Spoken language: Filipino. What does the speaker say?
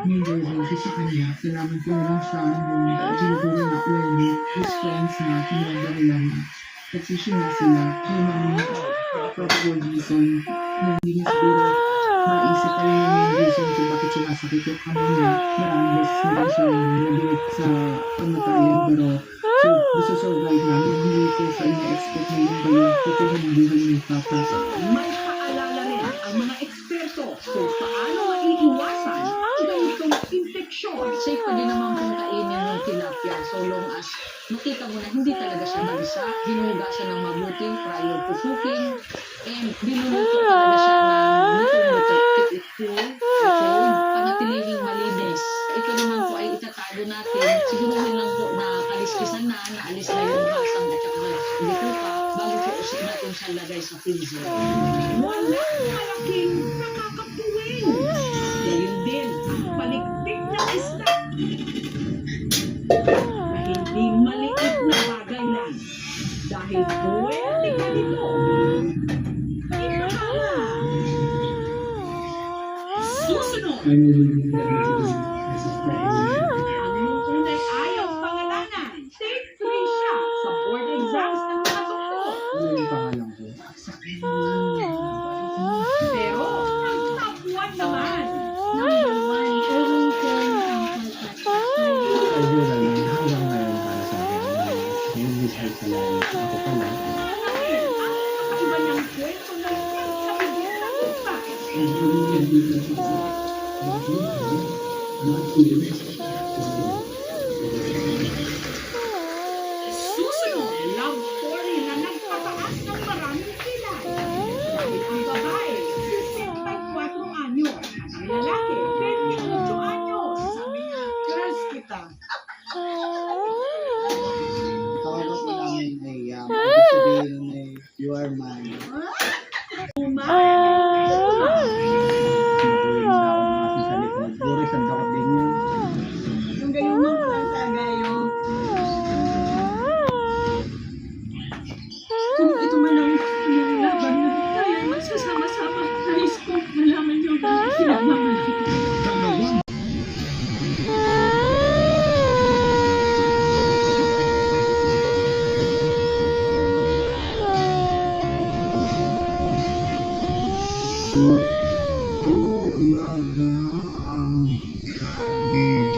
major kasi sa kanya, kailangan ko na lang siya nung ginuguro na when his friends na kinanda nila na nagsusyon na sila. Yun ang probable reason na hindi niya siguro maisip pa rin yung reason kung bakit sinasakit yung kamay niya. Maraming beses na rin siya nabit sa pamatayan, pero so gusto survive namin. Hindi ko sa ina-expect na yun ba yung totoo ng buhay ni Papa. May paalala rin ang mga eksperto kung paano maiiwasan ang ganitong infeksyon. Safe pa din naman kung kainin yung tilapia so long as makita mo na hindi talaga siya nagisa, hinuga siya ng mabuti prior to cooking, and binuluto talaga siya ng luto-luto. Keep it cool, okay? Panatilihing malinis. Ito naman po ay itatalo natin. Siguruhin lang po na kaliskisan na, naalis na yung basang at saka dito pa, bago po usin natin siya lagay sa freezer. Walang malaking nakakapuwing. Gayon din ang paligpit na isda. Na hindi maliit na bagay lang. Dahil pwede ka nito. Ikakala. Susunod. Ang nuntunay ayaw pangalanan. Take free siya sa board exams ng mga doktor. Ano yung pangalan ko? Pero ang top 1 naman. Number 1, Irwin Ayun lang, hanggang ngayon para sa akin. Yung misal sa lahat. Ako pala. Ang kakaiba niyang kwento na sa bigyan ng lupa. Susunod, love story na nagpataas ng maraming kilay. Dahil ang babae, 64 anyos, at ang lalaki, 28 anyos. Sabi niya, curse kita. Tawag ko namin ay ibig sabihin ay you are mine. Yung gayon mo lang sa gayo. Kung ito man ang laban na tayo magsasama-sama, nais ko malaman niyo na kinamamalan kita. Oh,